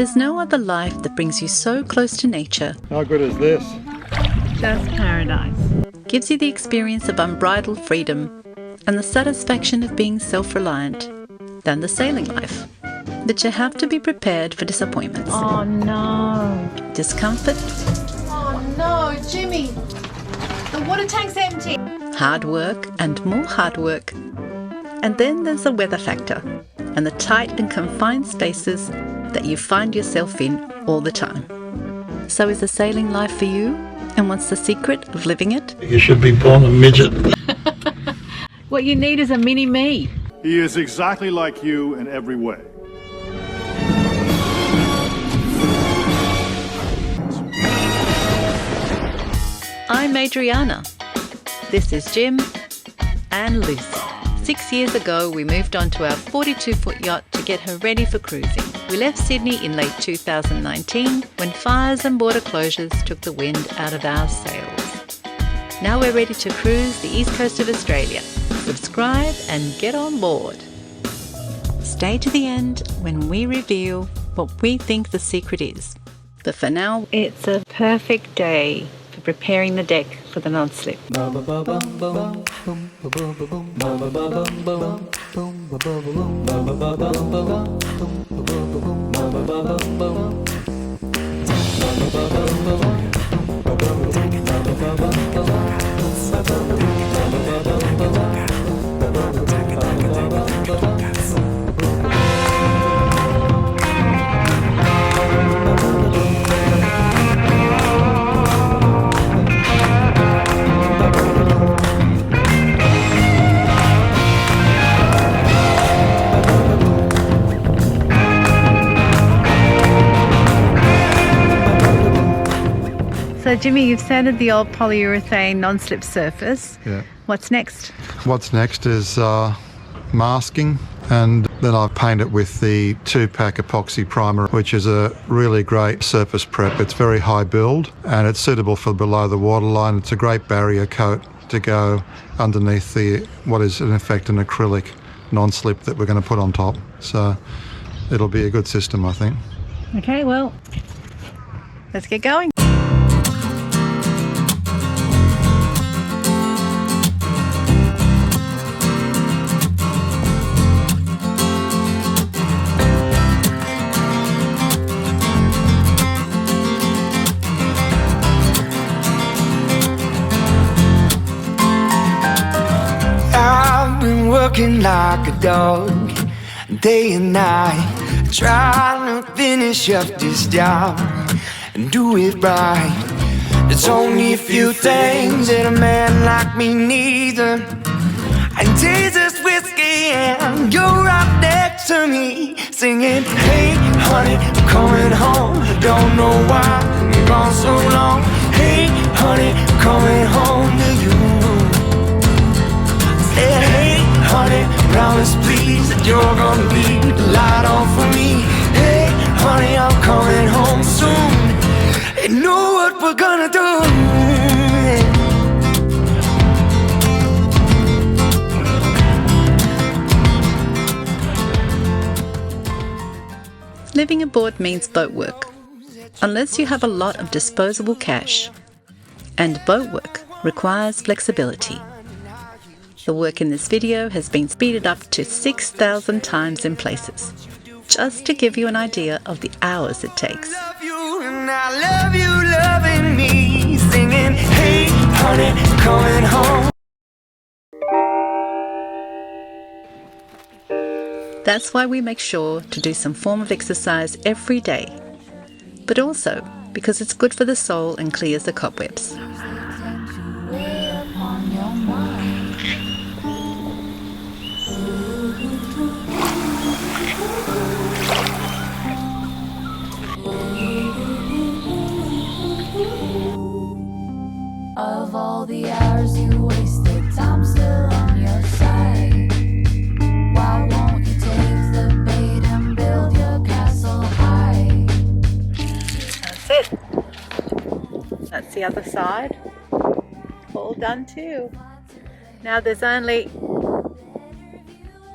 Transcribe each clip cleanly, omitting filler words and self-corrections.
There's no other life that brings you so close to nature, How good is this? Just paradise. gives you the experience of unbridled freedom and the satisfaction of being self-reliant than the sailing life. But you have to be prepared for disappointments, Oh no. discomfort, Oh no, Jimmy! The water tank's empty! hard work and more hard work. And then there's the weather factor and the tight and confined spaces that you find yourself in all the time. So is the sailing life for you? And what's the secret of living it? You should be born a midget. What you need is a mini me. He is exactly like you in every way. I'm Adriana. This is Jim and Lucy. 6 years ago, we moved on to our 42-foot yacht to get her ready for cruising. We left Sydney in late 2019 when fires and border closures took the wind out of our sails. Now we're ready to cruise the east coast of Australia. Subscribe and get on board. Stay to the end when we reveal what we think the secret is. But for now, It's a perfect day for preparing the deck for the non-slip. So Jimmy, you've sanded the old polyurethane non-slip surface. Yeah. What's next? What's next is masking, and then I paint it with the 2-pack epoxy primer, which is a really great surface prep. It's very high build and it's suitable for below the waterline. It's a great barrier coat to go underneath the what is in effect an acrylic non-slip that we're going to put on top. So it'll be a good system, I think. Okay, well, let's get going. I've been working like a dog, day and night, trying to finish up this job and do it right. There's only a few things that a man like me needs, and taste this whiskey, and you're right next to me, singing, hey honey, I'm coming home. I don't know why you've gone so long. Hey honey, I'm coming home to you. Hey, honey, promise please that you're gonna leave the light on for me. Hey, honey, I'm coming home soon. And know what we're gonna do. living aboard means boat work, unless you have a lot of disposable cash. And boat work requires flexibility. The work in this video has been speeded up to 6,000 times in places, just to give you an idea of the hours it takes. Love you and I love you loving me, singing, hey, honey, coming home. That's why we make sure to do some form of exercise every day, but also because it's good for the soul and clears the cobwebs. Of all the hours you wasted, time still on your side. Why won't you take the bait and build your castle high? That's it. That's the other side. All done too. Now there's only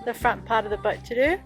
the front part of the boat to do.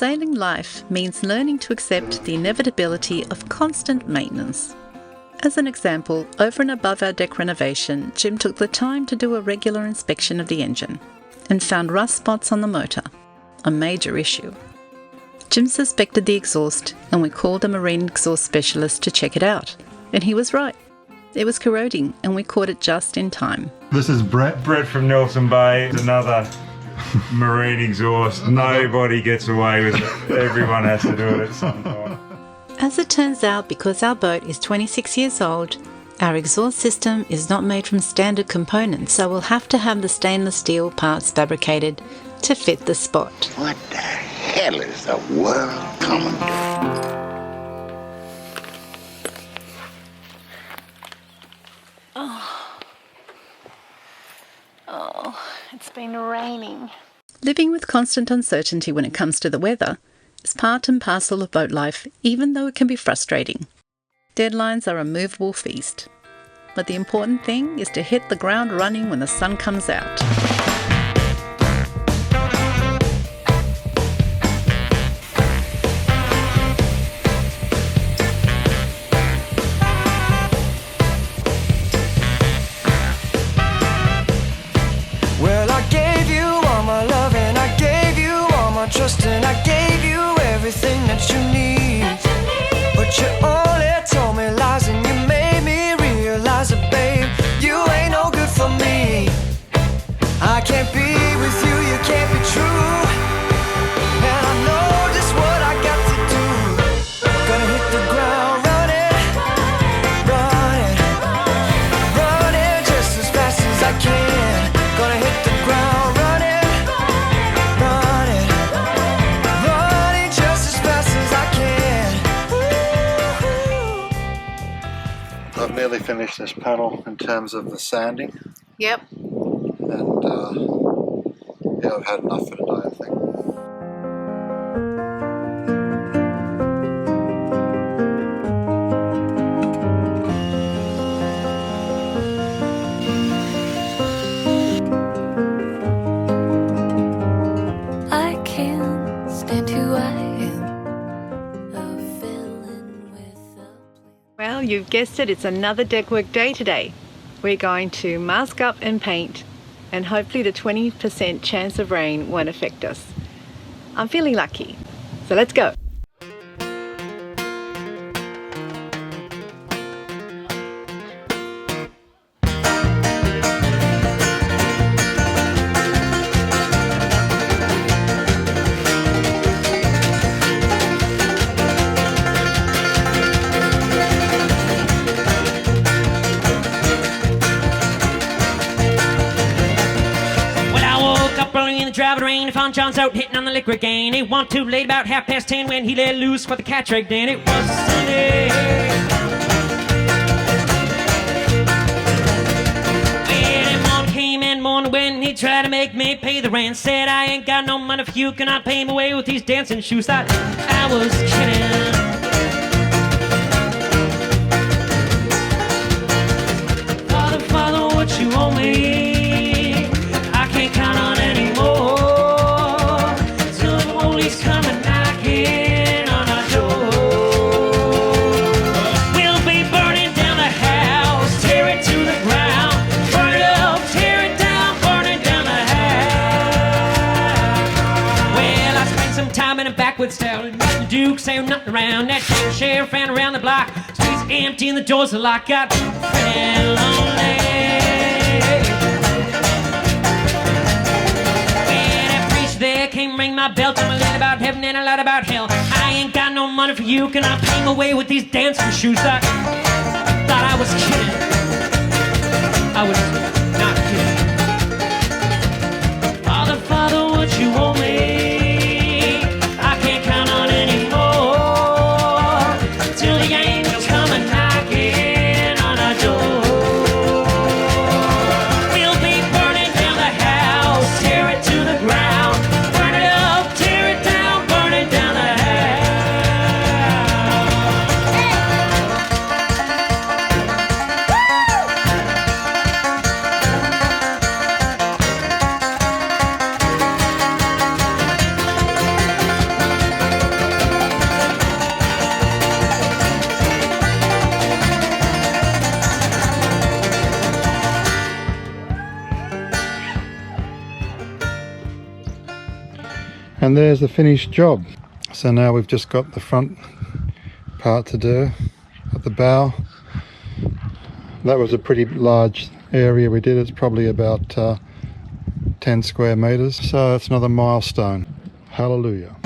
Sailing life means learning to accept the inevitability of constant maintenance. As an example, over and above our deck renovation, Jim took the time to do a regular inspection of the engine and found rust spots on the motor, a major issue. Jim suspected the exhaust and we called a marine exhaust specialist to check it out, and he was right. It was corroding and we caught it just in time. This is Brett. Brett from Nelson Bay. It's another marine exhaust. Nobody gets away with it. Everyone has to do it at some time. As it turns out, because our boat is 26 years old, our exhaust system is not made from standard components, so we'll have to have the stainless steel parts fabricated to fit the spot. What the hell is the world coming to? Oh, it's been raining. Living with constant uncertainty when it comes to the weather is part and parcel of boat life, even though it can be frustrating. Deadlines are a movable feast. But the important thing is to hit the ground running when the sun comes out. Well, I gave you all my love and I gave you all my trust and I gave you everything that you need. But you only told me lies and you made me realize that, babe, you ain't no good for me. I can't be with you, you can't be true. And I know just what I got to do. Gonna hit the ground running, running, running just as fast as I can. Gonna hit the ground running, running, running just as fast as I can. I've nearly finished this panel in terms of the sanding, Yep. and yeah, I've had enough for today, I think. I can't stand who I am. A villain with a Well, you've guessed it, it's another deckwork day today. We're going to mask up and paint, and hopefully the 20% chance of rain won't affect us. I'm feeling lucky, so let's go. Well, I woke up early in the driving rain and found John's out hitting on the liquor again. It wasn't too late, about 10:30 when he let loose for the cat rigged in. It was Sunday. Well, that morning came and morning when he tried to make me pay the rent. Said I ain't got no money for you, cannot pay me away with these dancing shoes. Thought I was kidding. Father, Father, what you owe me, I can't count on anymore. Till the police come and knocking on our door. We'll be burning down the house, tear it to the ground, burn it up, tear it down, burning down the house. Well, I spent some time in a backwoods town, nothing to do, 'cause ain't nothing around. That sheriff ran around the block, streets empty and the doors are locked. Got pretty lonely. When that preacher there came ring my bell, told me a lot about heaven and a lot about hell. I ain't got no money for you, can I pay my way with these dancing shoes? Thought I was kidding. I was not kidding. Father, Father, what you owe me, I can't count on anymore. Till the angels come and knocking on our door. We'll be burning down the house, tear it to the ground, burn it up, tear it down, burning down the house. And there's the finished job. So now we've just got the front part to do at the bow. That was a pretty large area we did. It's probably about 10 square meters. So it's another milestone. Hallelujah.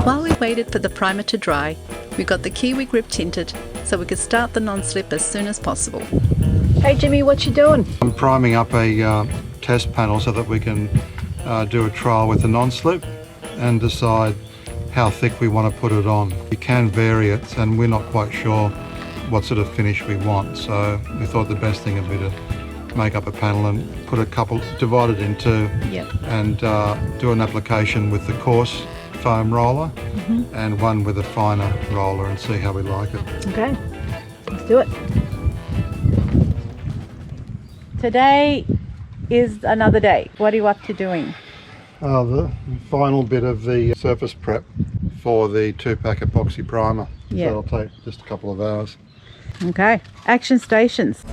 While we waited for the primer to dry, we got the Kiwi grip tinted so we could start the non-slip as soon as possible. Hey Jimmy, what you doing? I'm priming up a test panel so that we can do a trial with the non-slip and decide how thick we want to put it on. We can vary it, and we're not quite sure what sort of finish we want, so we thought the best thing would be to make up a panel and put a couple, divide it in two, and do an application with the coarse foam roller and one with a finer roller and see how we like it. Okay, let's do it. Today is another day. What are you up to doing? The final bit of the surface prep for the 2-pack epoxy primer. Yeah. So it'll take just a couple of hours. Okay, action stations.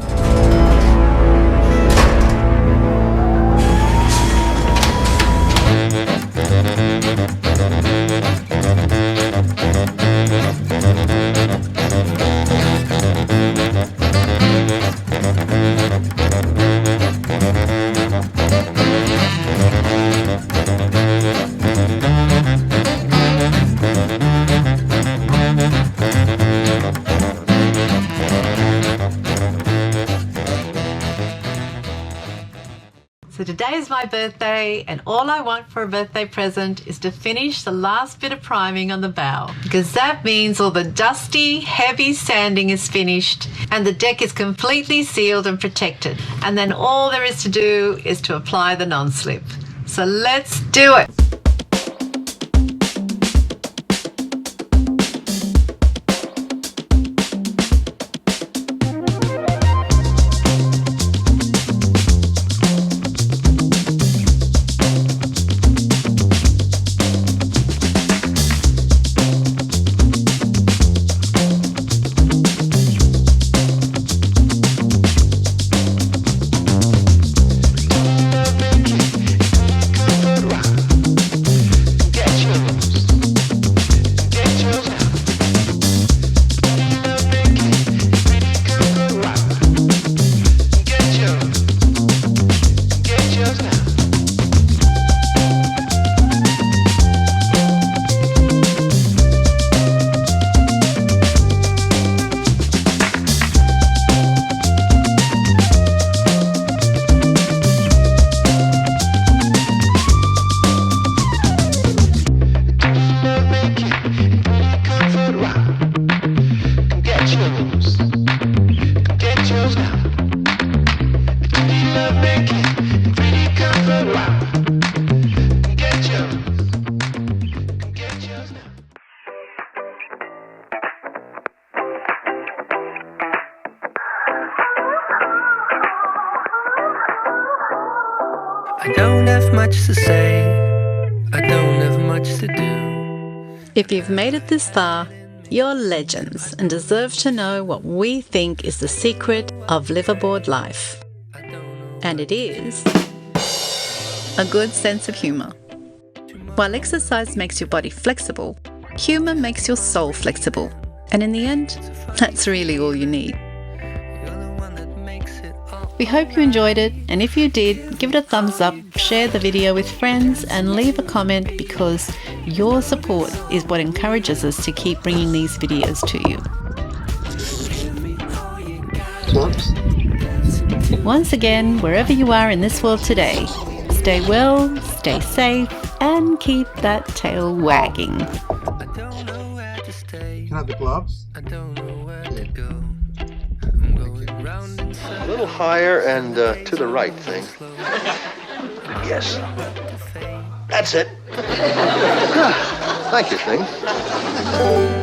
So today is my birthday, and all I want for a birthday present is to finish the last bit of priming on the bow, because that means all the dusty, heavy sanding is finished and the deck is completely sealed and protected. And then all there is to do is to apply the non-slip. So let's do it. I don't have much to say, I don't have much to do. If you've made it this far, you're legends and deserve to know what we think is the secret of liveaboard life. And it is a good sense of humour. While exercise makes your body flexible, humour makes your soul flexible. And in the end, that's really all you need. We hope you enjoyed it, and if you did, give it a thumbs up, share the video with friends, and leave a comment, because your support is what encourages us to keep bringing these videos to you. Once again, wherever you are in this world today, stay well, stay safe, and keep that tail wagging. Can I have the gloves? I don't know where to go. I'm going round and A little higher and to the right, thing. Yes. That's it. Thank you, thing.